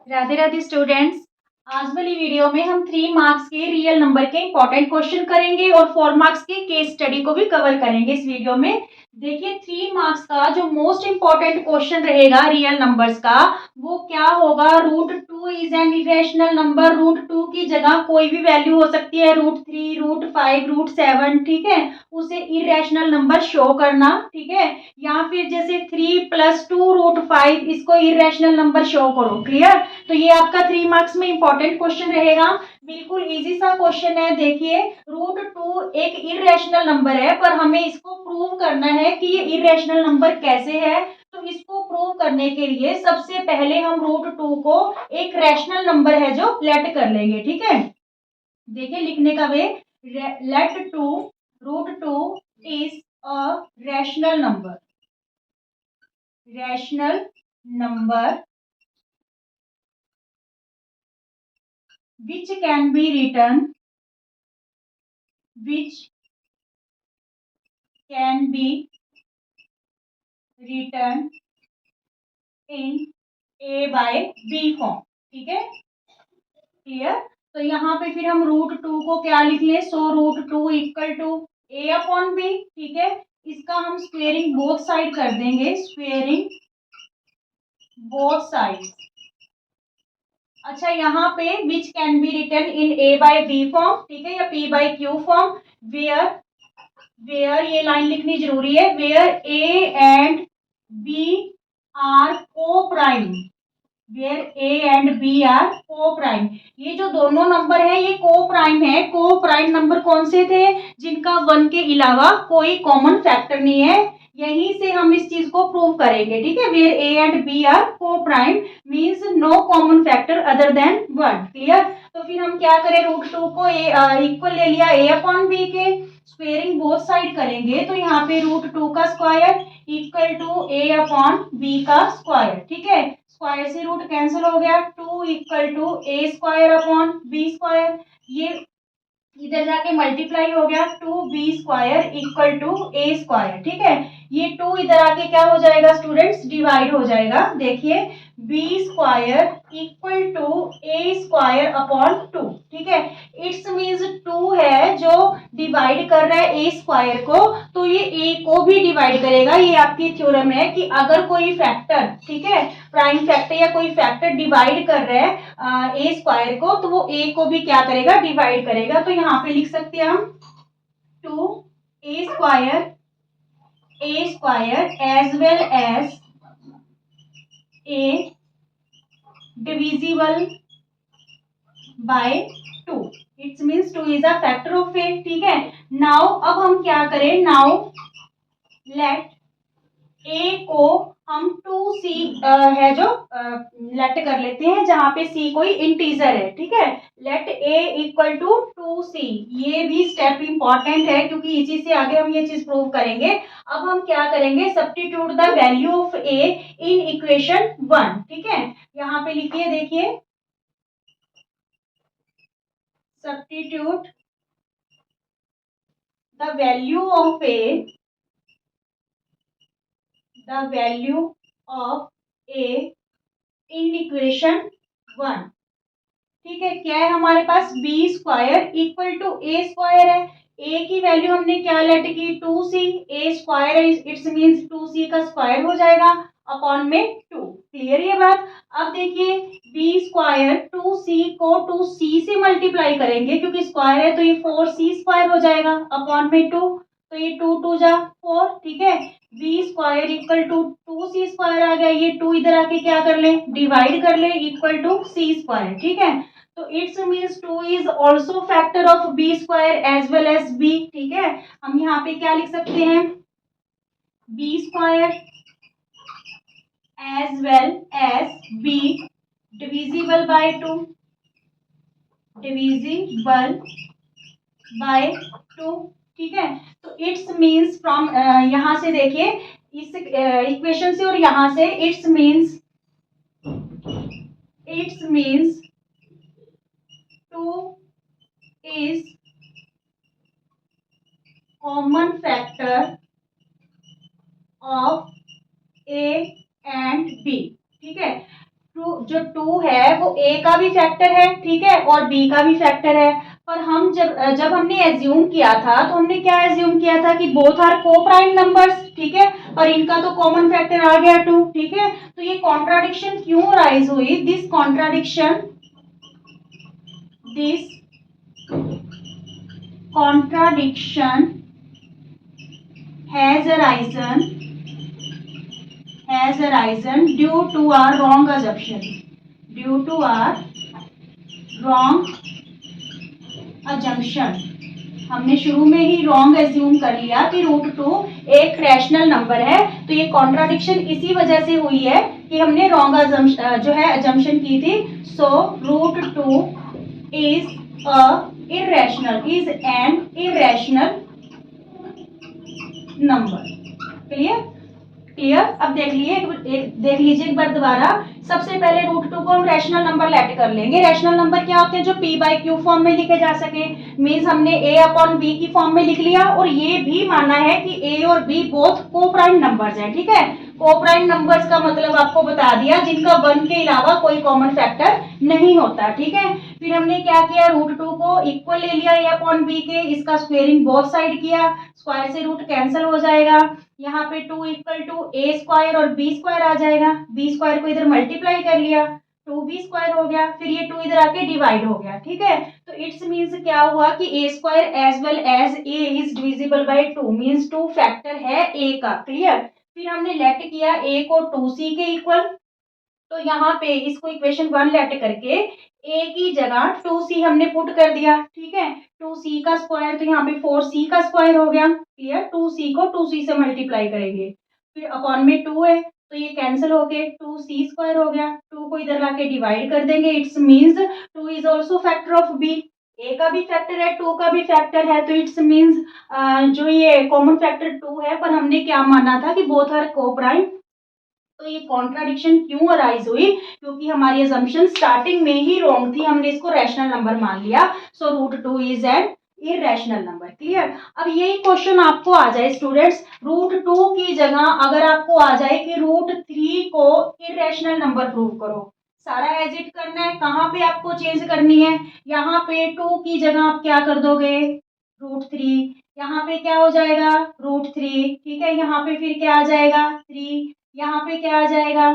Radhe Radhe students. आज वाली video में हम 3 मार्क्स के रियल नंबर के इंपॉर्टेंट क्वेश्चन करेंगे और 4 मार्क्स के केस स्टडी को भी कवर करेंगे इस वीडियो में। देखिए 3 मार्क्स का जो मोस्ट इंपॉर्टेंट क्वेश्चन रहेगा रियल नंबर्स का वो क्या होगा। √2 इज एन इरेशनल नंबर। √2 की जगह कोई भी वैल्यू हो सकती है, √3, √5, √7, ठीक है, उसे इरेशनल नंबर शो करना, ठीक है। या फिर जैसे 3 + 2 √5, इसको इरेशनल नंबर शो करो। क्लियर? तो ये आपका 3 मार्क्स में इंपॉर्टेंट क्वेश्चन रहेगा। बिल्कुल इजी सा क्वेश्चन है। देखिए √2 एक इरेशनल नंबर है, पर हमें इसको प्रूव करना है कि ये इरेशनल नंबर कैसे है। तो इसको प्रूव करने के लिए सबसे पहले हम √2 को एक रैशनल नंबर है जो लेट कर लेंगे, ठीक है। देखिए लिखने का way, let to √2 is a rational number. Rational number which can be written which can be written in a by b form, ठीक है। क्लियर? तो यहाँ पे फिर हम √2 को क्या लिख लें, so √2 equal to a upon b, ठीक है। इसका हम स्क्वेयरिंग बोथ साइड कर देंगे, स्क्वेयरिंग बोथ साइड। अच्छा यहाँ पे which can be written in a by b form, ठीक है, या p by q फॉर्म। वेयर वेयर ये लाइन लिखनी जरूरी है, where A and B are coprime. Where A and B are coprime. ये जो दोनों नंबर है ये को प्राइम है। को प्राइम नंबर कौन से थे? जिनका 1 के अलावा कोई कॉमन फैक्टर नहीं है। यहीं से हम इस चीज को प्रूव करेंगे, ठीक है। Where A and B are coprime means no common factor other than 1। Clear? तो फिर हम क्या करें, √2 को इक्वल ले लिया a अपॉन बी के, स्क्वेयरिंग बोथ साइड करेंगे तो यहाँ पे √2 का square equal to a upon B का स्क्वायर, ठीक है। स्क्वायर से रूट कैंसिल हो गया, 2 equal to a square upon b square. ये इधर जाके मल्टीप्लाई हो गया, 2b² equal to a square, ठीक है। ये 2 इधर आके क्या हो जाएगा स्टूडेंट्स, डिवाइड हो जाएगा। देखिए b² equal to a² upon 2, ठीक है। इट्स मीन्स 2 है जो डिवाइड कर रहा है a² को, तो ये a को भी डिवाइड करेगा। ये आपकी थ्योरम है कि अगर कोई फैक्टर, ठीक है, प्राइम फैक्टर या कोई फैक्टर डिवाइड कर रहा है a² को, तो वो a को भी क्या करेगा, डिवाइड करेगा। तो यहाँ पे लिख सकते हैं हम 2a² as well as a divisible by 2। It's means 2 is a factor of a, ठीक है। नाउ अब हम क्या करें, नाउ लेट a को हम 2c है जो लेट कर लेते हैं, जहां पे c कोई इंटीजर है, ठीक है। Let a equal to 2c। ये भी स्टेप इंपॉर्टेंट है क्योंकि इसी से आगे हम ये चीज प्रूव करेंगे। अब हम क्या करेंगे, substitute the value of a in equation 1, ठीक है। यहाँ पे लिखिए, देखिए substitute the value of a, the value of a in equation 1, ठीक है। क्या है हमारे पास, b² इक्वल टू a² है। a की वैल्यू हमने क्या लेट की, 2c। a² है, इट्स मीन्स 2c का स्क्वायर हो जाएगा अपॉन में 2। क्लियर ये बात? अब देखिए b² 2c को 2c से मल्टीप्लाई करेंगे क्योंकि स्क्वायर है, तो ये 4c² हो जाएगा अपॉन में 2। तो ये 2 2 जा 4, ठीक है। b² इक्वल टू 2c² आ गया। ये 2 इधर आके क्या कर ले, डिवाइड कर ले, इक्वल टू c², ठीक है। तो it's means 2 is also factor of b² as well as b, ठीक है। हम यहाँ पे क्या लिख सकते हैं, b² as well as b divisible by 2, divisible by 2, ठीक है। तो इट्स मीन्स फ्रॉम, यहाँ से देखिए इस इक्वेशन से और यहाँ से, it's means 2 is common factor of a and b, ठीक है। जो टू है वो ए का भी फैक्टर है, ठीक है, और बी का भी फैक्टर है। पर हम जब हमने एज्यूम किया था तो हमने क्या एज्यूम किया था कि बोथ आर को प्राइम नंबर्स, ठीक है, और इनका तो कॉमन फैक्टर आ गया टू, ठीक है। तो ये कॉन्ट्राडिक्शन क्यों राइज हुई? This contradiction has arisen due to our wrong assumption, due to our wrong assumption। हमने शुरू में ही रॉन्ग एज्यूम कर लिया कि रूट टू एक रैशनल नंबर है। तो ये कॉन्ट्राडिक्शन इसी वजह से हुई है कि हमने रॉन्ग जो है अजम्पशन की थी। So root two is an irrational number. Clear? अब देख लीजिए एक बार दोबारा। सबसे पहले रूट टू को हम रैशनल नंबर लेट कर लेंगे। रैशनल नंबर क्या होते हैं? जो पी बाई क्यू फॉर्म में लिखे जा सके। मीन्स हमने ए अपॉन बी की फॉर्म में लिख लिया, और ये भी माना है कि ए और बी बोथ को प्राइम नंबर्स हैं, ठीक है। को प्राइम नंबर्स का मतलब आपको बता दिया जिनका वन के अलावा कोई कॉमन फैक्टर नहीं होता, ठीक है। फिर हमने क्या किया? रूट टू को इक्वल ले लिया ए अपॉन बी के, इसका स्क्वेयरिंग बोथ साइड किया, स्क्वायर से रूट कैंसिल हो जाएगा। यहाँ पे two equal to A square और बी स्क्वायर आ जाएगा। बी स्क्वायर को इधर मल्टीप्लाई कर लिया, टू बी स्क्वायर हो गया। फिर ये टू इधर आके डिवाइड हो गया, ठीक है। तो इट्स मीन्स क्या हुआ कि A square as well as A is divisible by two, means two factor है ए का। क्लियर? फिर हमने लेट किया ए को टू सी के इक्वल, तो यहाँ पे इसको इक्वेशन वन लेट करके ए की जगह टू सी हमने पुट कर दिया, ठीक है। टू सी का स्क्वायर, तो यहाँ पे फोर सी का स्क्वायर हो गया। क्लियर? टू सी को टू सी से मल्टीप्लाई करेंगे, फिर अपॉन में टू है तो ये कैंसिल होके टू सी स्क्वायर हो गया। टू को इधर लाके डिवाइड कर देंगे। It's means two is also factor of B. A का भी फैक्टर है, टू का भी फैक्टर है, तो इट्स मीन्स जो ये कॉमन फैक्टर टू है, पर हमने क्या माना था कि बोथ आर को प्राइम। तो ये कॉन्ट्राडिक्शन क्यों अराइज हुई? क्योंकि हमारी असम्पशन स्टार्टिंग में ही रॉन्ग थी, हमने इसको रैशनल नंबर मान लिया। So root two is an irrational number. Clear? अब यही क्वेश्चन आपको आ जाए स्टूडेंट्स, रूट टू की जगह अगर आपको आ जाए कि रूट थ्री को इरेशनल नंबर प्रूव करो, सारा एज इट करना है। कहाँ पे आपको चेंज करनी है? यहाँ पे टू की जगह आप क्या कर दोगे? Root three. यहाँ पे क्या हो जाएगा? रूट थ्री, ठीक है। यहाँ पे फिर क्या आ जाएगा? थ्री। यहाँ पे क्या आ जाएगा?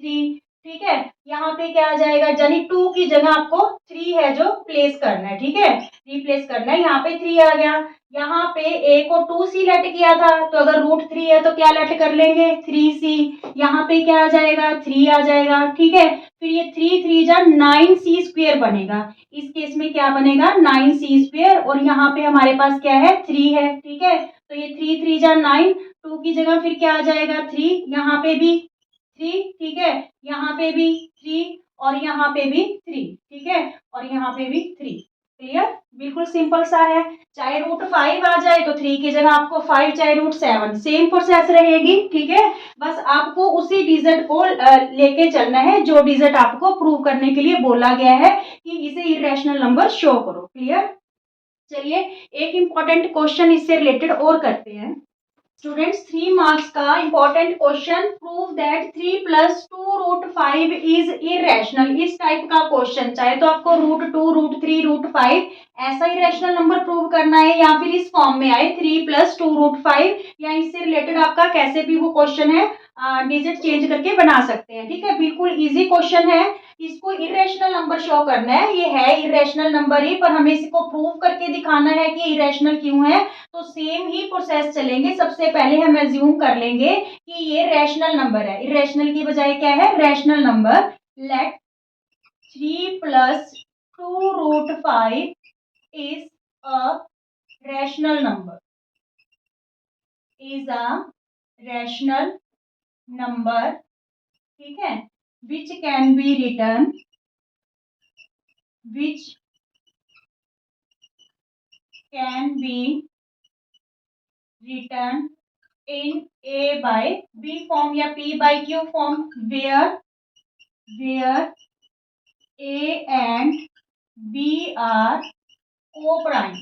थ्री, ठीक है। यहाँ पे क्या आ जाएगा? यानी टू की जगह आपको थ्री है जो प्लेस करना है, ठीक है, रिप्लेस करना है। यहाँ पे थ्री आ गया। यहाँ पे ए को टू सी लेट किया था, तो अगर रूट थ्री है तो क्या लेट कर लेंगे? Three C. यहाँ पे क्या आ जाएगा? थ्री आ जाएगा, ठीक है। फिर ये थ्री थ्री जा नाइन सी स्क्वेयर बनेगा। इस केस में क्या बनेगा? नाइन सी स्क्वेयर, और यहाँ पे हमारे पास क्या है? थ्री है, ठीक है। तो ये थ्री थ्री जा नाइन, टू की जगह फिर क्या आ जाएगा? थ्री। यहाँ पे भी थ्री, ठीक है, यहाँ पे भी थ्री, और यहाँ पे भी थ्री, ठीक है, और यहाँ पे भी थ्री। क्लियर? बिल्कुल सिंपल सा है। चाहे रूट फाइव आ जाए तो थ्री की जगह आपको फाइव, चाहे रूट सेवन, सेम प्रोसेस रहेगी, ठीक है। बस आपको उसी डिजिट को लेके चलना है जो डिजिट आपको प्रूव करने के लिए बोला गया है कि इसे इरेशनल नंबर शो करो। क्लियर? चलिए एक इंपॉर्टेंट क्वेश्चन इससे रिलेटेड और करते हैं स्टूडेंट्स। 3 मार्क्स का important question, prove that 3 plus two root five is irrational. इस टाइप का क्वेश्चन, चाहे तो आपको root two, root three, root five ऐसा इरेशनल नंबर प्रूव करना है, या फिर इस फॉर्म में आए 3 प्लस टू रूट फाइव, या इससे रिलेटेड आपका कैसे भी वो क्वेश्चन है डिजिट चेंज करके बना सकते हैं, ठीक है। बिल्कुल इजी क्वेश्चन है। इसको इरेशनल नंबर शो करना है, ये है इरेशनल नंबर ही, पर हमें इसको प्रूव करके दिखाना है कि इरेशनल क्यों है। तो सेम ही प्रोसेस चलेंगे। सबसे पहले हम एज्यूम कर लेंगे कि ये रैशनल नंबर है, इरेशनल की बजाय क्या है? Rational number. Let 3 plus two root five is a rational number, is a rational number, ठीक है, which can be written, which can be written in A by B form या P by Q form, where A and B are co-prime।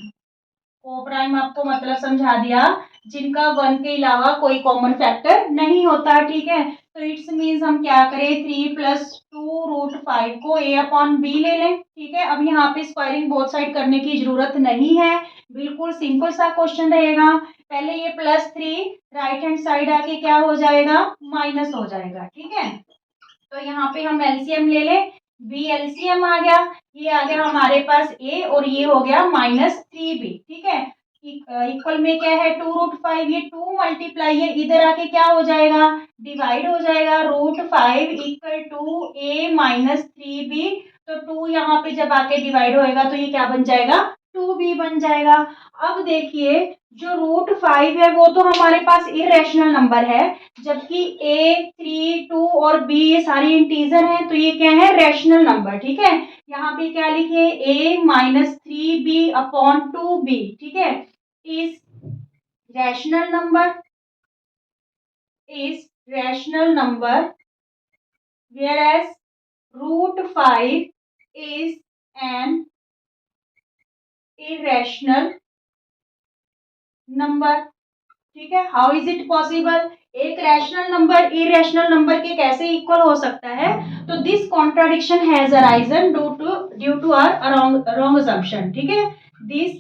को prime आपको मतलब समझा दिया, जिनका one के अलावा कोई कॉमन फैक्टर नहीं होता, ठीक है। तो इट्स मीन्स हम क्या करें, 3+2√5 को a/b ले लें। ठीक है, अब यहाँ पे स्क्वायरिंग बोथ साइड करने की जरूरत नहीं है, बिल्कुल सिंपल सा क्वेश्चन रहेगा। पहले ये +3 राइट हैंड साइड आके क्या हो जाएगा, माइनस हो जाएगा। ठीक है, तो यहाँ पे हम एलसीएम ले लें, बी एलसीएम आ गया, ये आ गया हमारे पास a और ये हो गया -3b। ठीक है, इक्वल में क्या है, 2√5, ये 2 मल्टीप्लाई है, इधर आके क्या हो जाएगा, डिवाइड हो जाएगा। √5 इक्वल टू a-3b, तो 2 यहाँ पे जब आके डिवाइड होएगा तो ये क्या बन जाएगा, 2b बन जाएगा। अब देखिए जो √5 है वो तो हमारे पास इरेशनल नंबर है, जबकि a, 3, 2 और b ये सारे इंटीजर हैं, तो ये क्या है, रैशनल नंबर। ठीक है, यहाँ पे क्या लिखे, a-3b/2b। ठीक है, is rational number whereas √5 is an irrational number. ठीक है, हाउ इज इट पॉसिबल, एक रैशनल नंबर इरेशनल नंबर के कैसे इक्वल हो सकता है, तो this contradiction has arisen due to our wrong assumption. ठीक है, this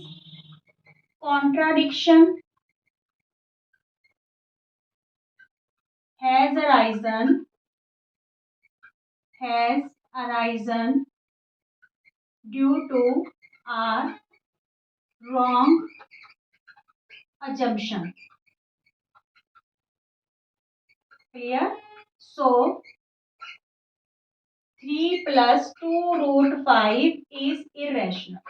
contradiction has arisen due to our wrong assumption. Clear? So 3+2√5 is irrational.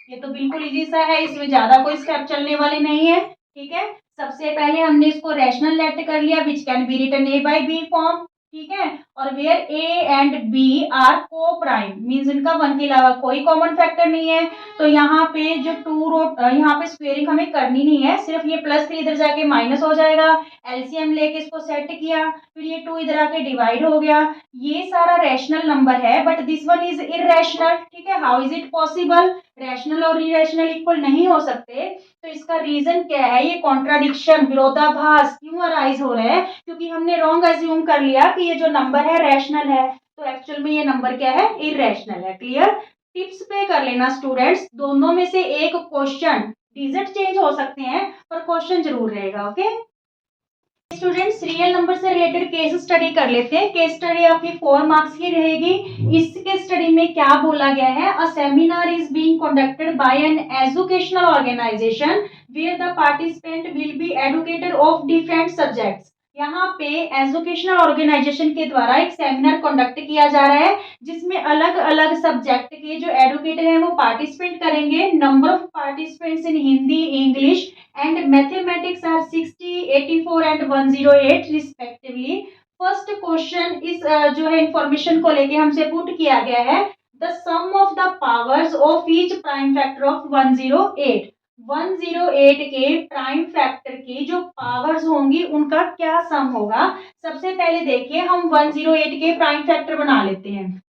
ये तो बिल्कुल इजी सा है, इसमें ज्यादा कोई स्टेप चलने वाले नहीं है। ठीक है, सबसे पहले हमने इसको रैशनल लेट कर लिया, which can be written a/b form. ठीक है, और where a and b are coprime, means इनका 1 के अलावा कोई कॉमन फैक्टर नहीं है। तो यहाँ पे जो यहाँ पे स्क्वेयरिंग हमें करनी नहीं है, सिर्फ ये +3 इधर जाके माइनस हो जाएगा। एलसीएम लेके इसको सेट किया, फिर ये 2 इधर आके डिवाइड हो गया। ये सारा रैशनल नंबर है, but this one is irrational. ठीक है, how is it possible, rational और इरेशनल इक्वल नहीं हो सकते। तो इसका रीजन क्या है, ये कॉन्ट्राडिक्शन, विरोधाभास क्यों अराइज हो रहा है, क्योंकि हमने रॉन्ग अज्यूम कर लिया कि ये जो नंबर है रैशनल है, तो एक्चुअल में ये नंबर क्या है, इरेशनल है। क्लियर, टिप्स पे कर लेना स्टूडेंट्स, दोनों में से एक क्वेश्चन, डिजिट चेंज हो सकते हैं पर क्वेश्चन जरूर रहेगा। ओके स्टूडेंट्स, रियल नंबर से रिलेटेड केस स्टडी कर लेते हैं। केस स्टडी आपकी 4 मार्क्स की रहेगी। इसके स्टडी में क्या बोला गया है, a seminar is being conducted by an educational organization where the participant will be educated of different subjects. यहाँ पे एजुकेशनल ऑर्गेनाइजेशन के द्वारा एक सेमिनार कंडक्ट किया जा रहा है, जिसमें अलग अलग सब्जेक्ट के जो एडुकेटर हैं वो पार्टिसिपेट करेंगे। Number of participants in Hindi, English and mathematics are 60, 84 and 108 respectively. First question इस जो है इंफॉर्मेशन को लेके हमसे पुट किया गया है, the sum of the powers of each prime factor of 108। 108 के प्राइम फैक्टर की जो पावर्स होंगी उनका क्या सम होगा। सबसे पहले देखिए हम 108 के प्राइम फैक्टर बना लेते हैं।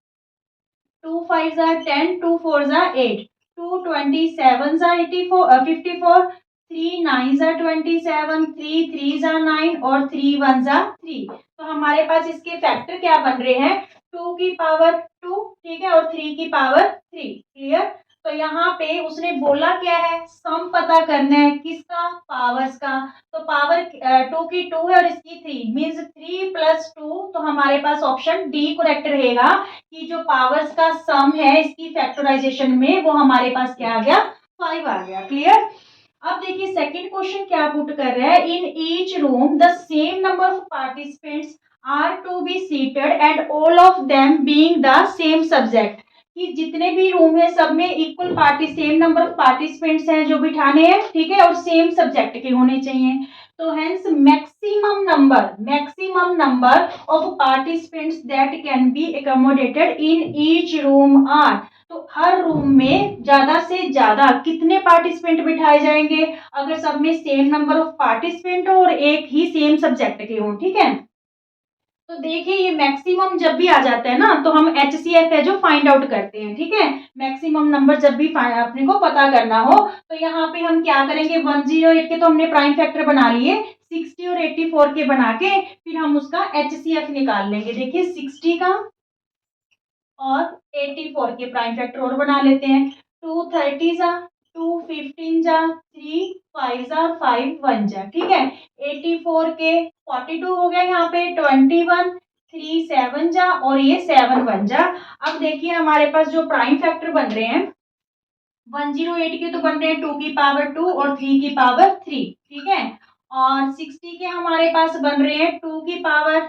2 5 10, 2 4 8, 2 27 54, 3 9 27, 3 3 9 और 3 1 3। तो हमारे पास इसके फैक्टर क्या बन रहे हैं, 2 की पावर 2, ठीक है, और 3 की पावर 3। क्लियर, तो यहाँ पे उसने बोला क्या है, सम पता करना है, किसका, पावर्स का। तो पावर 2 की 2 है और इसकी 3, मीन्स 3 + 2। तो हमारे पास ऑप्शन डी करेक्ट रहेगा कि जो पावर्स का सम है इसकी फैक्टराइजेशन में, वो हमारे पास क्या आ गया, 5 आ गया। क्लियर, अब देखिए सेकंड क्वेश्चन क्या पुट कर रहा है, in each room the same number of participants are to be seated and all of them being the same subject. कि जितने भी रूम है सब में equal same number of participants हैं जो बिठाने हैं, ठीक है, और सेम सब्जेक्ट के होने चाहिए। तो hence maximum number of participants that can be accommodated in each room are. तो हर रूम में ज्यादा से ज्यादा कितने पार्टिसिपेंट बिठाए जाएंगे, अगर सब में सेम नंबर ऑफ पार्टिसिपेंट हो और एक ही सेम सब्जेक्ट के हो। ठीक है, तो देखिए ये मैक्सिमम जब भी आ जाता है ना, तो हम HCF है जो फाइंड आउट करते हैं। ठीक है, मैक्सिमम नंबर जब भी अपने को पता करना हो, तो यहाँ पे हम क्या करेंगे, 108 के तो हमने प्राइम फैक्टर बना लिए, 60 और 84 के बना के फिर हम उसका HCF निकाल लेंगे। देखिए 60 का और 84 के प्राइम फैक्टर और बना लेते हैं। 2 30 जा, 2 15 जा, 3 5 जा, 5 1 जा, ठीक है। 84 के 42 हो गया, यहाँ पे 21, 3 7 जा और ये 7 1 जा। अब देखिए हमारे पास जो प्राइम फैक्टर बन रहे हैं 108 के तो बन रहे हैं 2 की पावर 2 और 3 की पावर 3, ठीक है। और 60 के हमारे पास बन रहे हैं 2 की पावर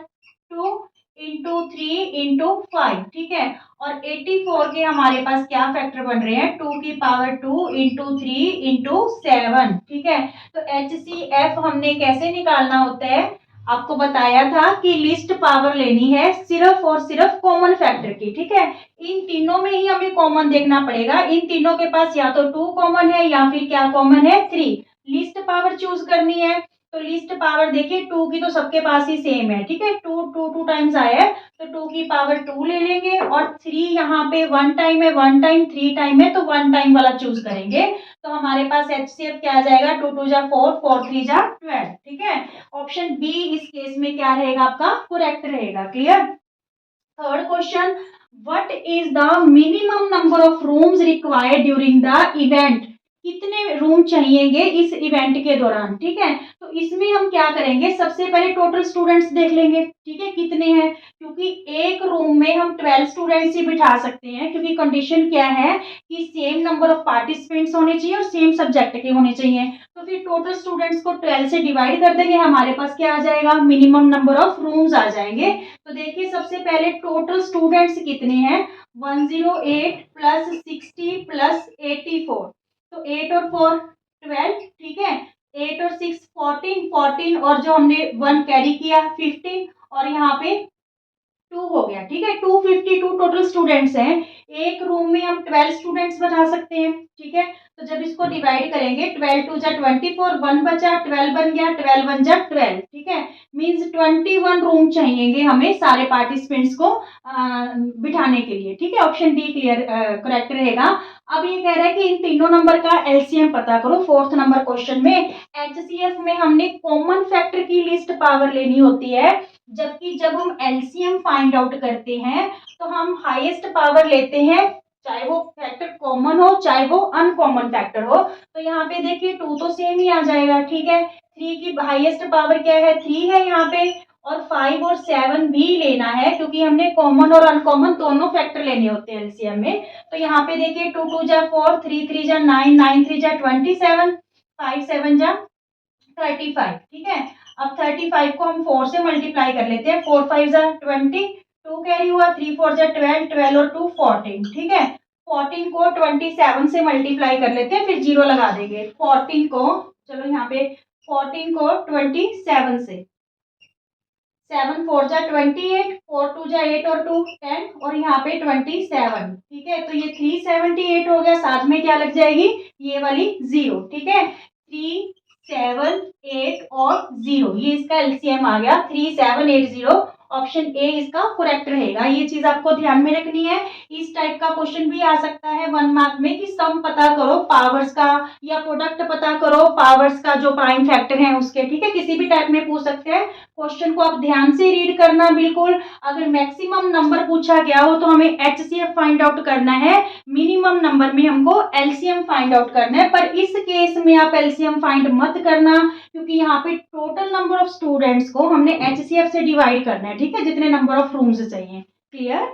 2 इंटू 3 इंटू 5, ठीक है। और 84 के हमारे पास क्या फैक्टर बन रहे हैं 2 की पावर 2 इंटू 3 इंटू 7, ठीक है। तो HCF हमने कैसे निकालना होता है, आपको बताया था कि लिस्ट पावर लेनी है सिर्फ और सिर्फ कॉमन फैक्टर की, ठीक है। इन तीनों में ही हमें कॉमन देखना पड़ेगा। इन तीनों के पास या तो 2 कॉमन है या फिर क्या कॉमन है 3। लिस्ट पावर चूज करनी है तो लिस्ट पावर देखिए 2 की तो सबके पास ही सेम है, ठीक है। 2 टाइम्स आया है तो 2 की पावर 2 ले लेंगे और 3 यहाँ पे 1 टाइम है, 1 टाइम 3 टाइम है तो 1 टाइम वाला चूज करेंगे। तो हमारे पास HCF क्या आ जाएगा 2 2 जा 4, 4 3 जा 12, ठीक है। ऑप्शन बी इस केस में क्या रहेगा आपका करेक्ट रहेगा। Clear. Third question, what is the minimum number of rooms required during the event. कितने रूम चाहिएंगे इस इवेंट के दौरान, ठीक है। तो इसमें हम क्या करेंगे, सबसे पहले टोटल स्टूडेंट्स देख लेंगे, ठीक है, कितने हैं। क्योंकि एक रूम में हम 12 स्टूडेंट्स ही बिठा सकते हैं, क्योंकि कंडीशन क्या है कि सेम नंबर ऑफ पार्टिसिपेंट्स होने चाहिए और सेम सब्जेक्ट के होने चाहिए। तो फिर टोटल स्टूडेंट्स को 12 से डिवाइड कर देंगे, हमारे पास क्या आ जाएगा मिनिमम नंबर ऑफ रूम्स आ जाएंगे। तो देखिए सबसे पहले टोटल स्टूडेंट्स कितने हैं 108 प्लस 60 प्लस 84, तो 8 और 4 12, ठीक है। 8 और 6 14, 14 और जो हमने 1 कैरी किया 15 और यहाँ पे 2 हो गया, ठीक है। 252 टोटल स्टूडेंट्स हैं। एक रूम में हम 12 स्टूडेंट्स बैठा सकते हैं, ठीक है। तो जब इसको डिवाइड करेंगे 12 2 जा 24, 1 बचा 12 बन गया, 12 1 जा 12, ठीक है। मींस 21 रूम चाहिएंगे हमें सारे पार्टिसिपेंट्स को बिठाने के लिए, ठीक है। ऑप्शन डी क्लियर करेक्ट रहेगा। अब ये कह रहा है कि इन तीनों नंबर का LCM पता करो। फोर्थ नंबर क्वेश्चन में HCF में हमने कॉमन फैक्टर की लिस्ट पावर लेनी होती है, जबकि जब हम LCM फाइंड आउट करते हैं तो हम हाईएस्ट पावर लेते हैं, चाहे वो फैक्टर कॉमन हो चाहे वो अनकॉमन फैक्टर हो। तो यहाँ पे देखिए 2 तो सेम ही आ जाएगा, ठीक है। 3 की हाईएस्ट पावर क्या है 3 है यहाँ पे, और 5 और 7 भी लेना है क्योंकि हमने कॉमन और अनकॉमन दोनों फैक्टर लेने होते हैं LCM में। तो यहाँ पे देखिए 2 2 जा 4, 3 3 जा 9, 9 3 जा 27, 5 7 जा 35, ठीक है। अब 35 को हम 4 से मल्टीप्लाई कर लेते हैं, 4 5 जा 20, 2 कैरी हुआ, 3 4 जा 12, 12 और 2 14, ठीक है। 14 को 27 से मल्टीप्लाई कर लेते हैं, फिर 0 लगा देंगे। 14 को, चलो यहाँ पे 14 को 27 से, 7 4 जा 28, 4 2 जा 8 और 2 10 और यहाँ पे 27, ठीक है। तो ये 378 हो गया, साथ में क्या लग जाएगी ये वाली 0, ठीक है। 3 7 8 और 0, ये इसका LCM आ गया 3780। ऑप्शन ए इसका करेक्ट रहेगा। ये चीज आपको ध्यान में रखनी है। इस टाइप का क्वेश्चन भी आ सकता है 1 मार्क में कि सम पता करो पावर्स का या प्रोडक्ट पता करो पावर्स का जो प्राइम फैक्टर है उसके, ठीक है। किसी भी टाइप में पूछ सकते हैं। क्वेश्चन को आप ध्यान से रीड करना बिल्कुल। अगर मैक्सिमम नंबर पूछा गया हो तो हमें HCF फाइंड आउट करना है, मिनिमम नंबर में हमको LCM फाइंड आउट करना है। पर इस केस में आप LCM फाइंड मत करना क्योंकि यहाँ पे टोटल नंबर ऑफ स्टूडेंट्स को हमने HCF से डिवाइड करना है, ठीक है, जितने नंबर ऑफ रूम्स चाहिए। क्लियर।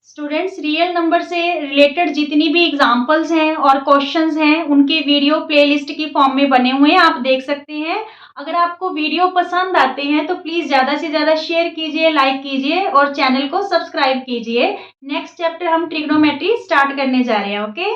स्टूडेंट्स, रियल नंबर से रिलेटेड जितनी भी एग्जांपल्स हैं और क्वेश्चंस हैं उनके वीडियो प्लेलिस्ट की फॉर्म में बने हुए हैं, आप देख सकते हैं। अगर आपको वीडियो पसंद आते हैं तो प्लीज़ ज़्यादा से ज़्यादा शेयर कीजिए, लाइक कीजिए और चैनल को सब्सक्राइब कीजिए। नेक्स्ट चैप्टर हम ट्रिग्नोमेट्री स्टार्ट करने जा रहे हैं। ओके।